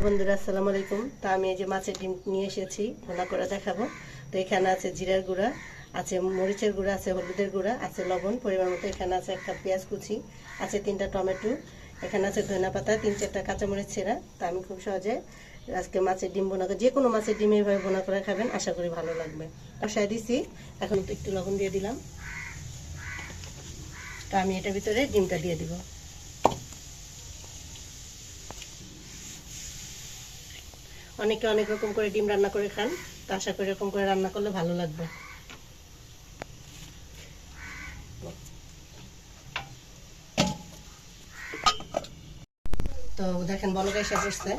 বন্ধুরা আসসালামু আলাইকুম। তো আমি এই যে মাছের ডিম নিয়ে এসেছি, ভুনা করে দেখাবো। তো এখানে আছে জিরার গুঁড়া, আছে মরিচের গুঁড়া, আছে হলুদের গুঁড়া, আছে লবণ পরিমাণ মতো, এখানে আছে একটা পেঁয়াজ কুচি, আছে 3টা টমেটো, এখানে আছে ধনিয়া পাতা, 3-4টা কাঁচামরিচ ছেঁড়া। তো আমি খুব সহজে আজকে মাছের ডিম ভুনা করে, যে কোনো মাছের ডিম এইভাবে ভুনা করে খাবেন, আশা করি ভালো লাগবে। কষায় দিছি, এখন একটু লবণ দিয়ে দিলাম। তো আমি এটার ভিতরে ডিমটা দিয়ে দিব। অনেকে অনেক রকম করে ডিম রান্না করে খান, তো আশা করি এরকম করে রান্না করলে ভালো লাগবে। তো দেখেন বলক এসে পড়ছে,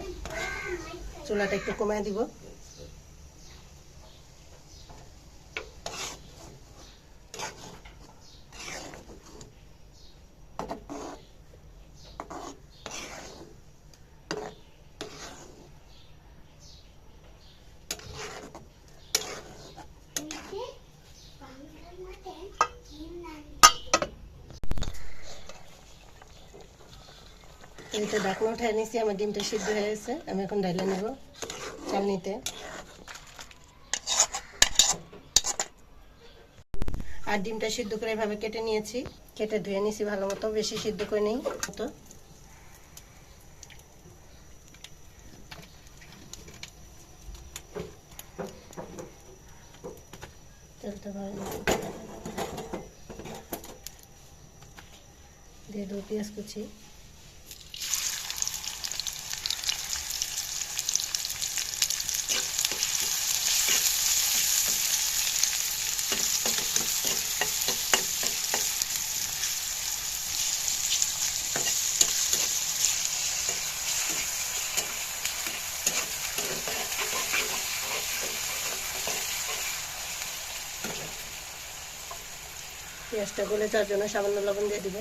চুলাটা একটু কমায় দিব। এইটা ঢাকনা উঠায় নিচ্ছি, আমার ডিমটা সিদ্ধ হয়ে গেছে। আমি এখন ঢাইলে নেব চালনিতে। আর ডিমটা সিদ্ধ করে এভাবে কেটে নিয়েছি, কেটে ধুয়ে নিয়েছি ভালো মতো, বেশি সিদ্ধ করে নেই তো। তেলটা ভালো দিয়ে দেবো পেঁয়াজ কুচি, পেঁয়াজটা গলে যাওয়ার জন্য সামান্য লবণ দিয়ে দিব।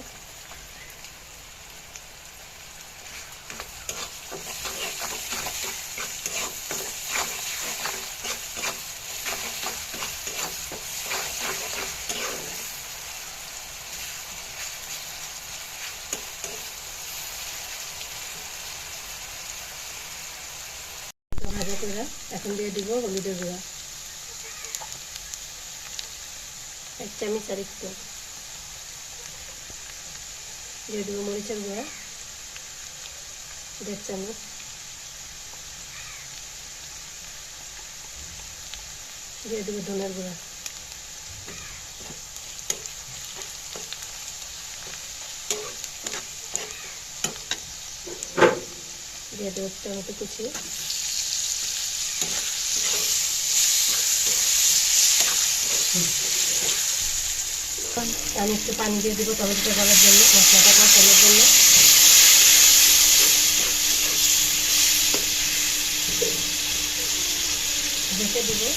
ভাজা করে এখন দিয়ে দিব হলুদের গুঁড়া 1 চামচ, আর একটু দিয়ে দেবো মরিচের গুঁড়া 1.5 চামচ, দিয়ে দেবো ধনিয়ার গুঁড়া, দিয়ে দেবো টমেটো কুচি, আমি একটু পানি দিয়ে দেবো টমেটো করার জন্য, মশলাটা কষানোর জন্য। ঢেকে দেবো।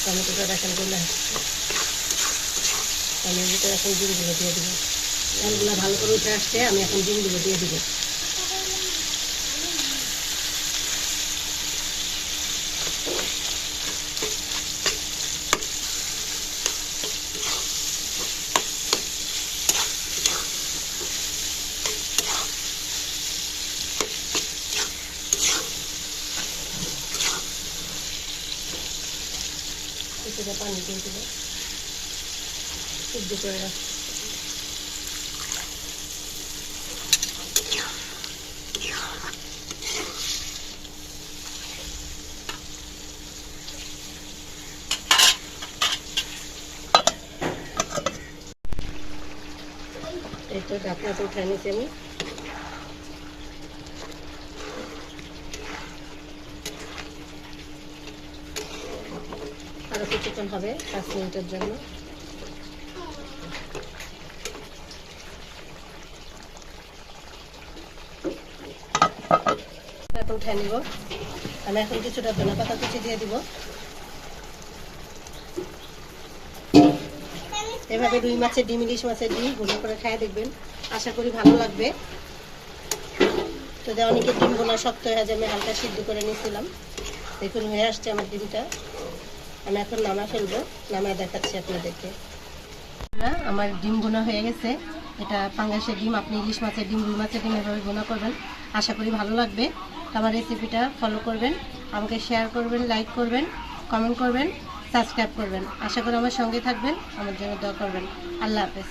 টমেটোটা এখন গলে আসছে, আমি ভিতরে এখন ডিমগুলো দিয়ে দেবো। ডালগুলো ভালো করে উঠে আসছে, আমি এখন ডিমগুলো দিয়ে দেবো। কিছুটা পানি দিয়ে দেবো, সিদ্ধ করে রাখছি। এই তো ঢাকনাটা উঠে নিয়েছি আমি। আরো কিছুক্ষণ হবে, 5 মিনিটের জন্য। পানিটা উঠাই নিব। আমি এখন কিছুটা ধনেপাতা কুচি দিয়ে দিব। এভাবে রুই মাছের ডিম, ইলিশ মাছের ডিম ভুনা করে খায় দেখবেন, আশা করি ভালো লাগবে। তো অনেকে ডিম ভুনা শক্ত হয়ে যায়, আমি হালকা সিদ্ধ করে নিয়েছিলাম। দেখুন হয়ে আসছে আমার ডিমটা। আমি এখন নামা ফেলবো, নামায় দেখাচ্ছি আপনাদেরকে। আমার ডিম ভুনা হয়ে গেছে। এটা পাঙ্গাসের ডিম, আপনি ইলিশ মাছের ডিম, রুই মাছের ডিম এভাবে ভুনা করবেন, আশা করি ভালো লাগবে। আমার রেসিপিটা ফলো করবেন, আমাকে শেয়ার করবেন, লাইক করবেন, কমেন্ট করবেন, সাবস্ক্রাইব করবেন। আশা করি আমার সঙ্গে থাকবেন, আমার জন্য দোয়া করবেন। আল্লাহ হাফেজ।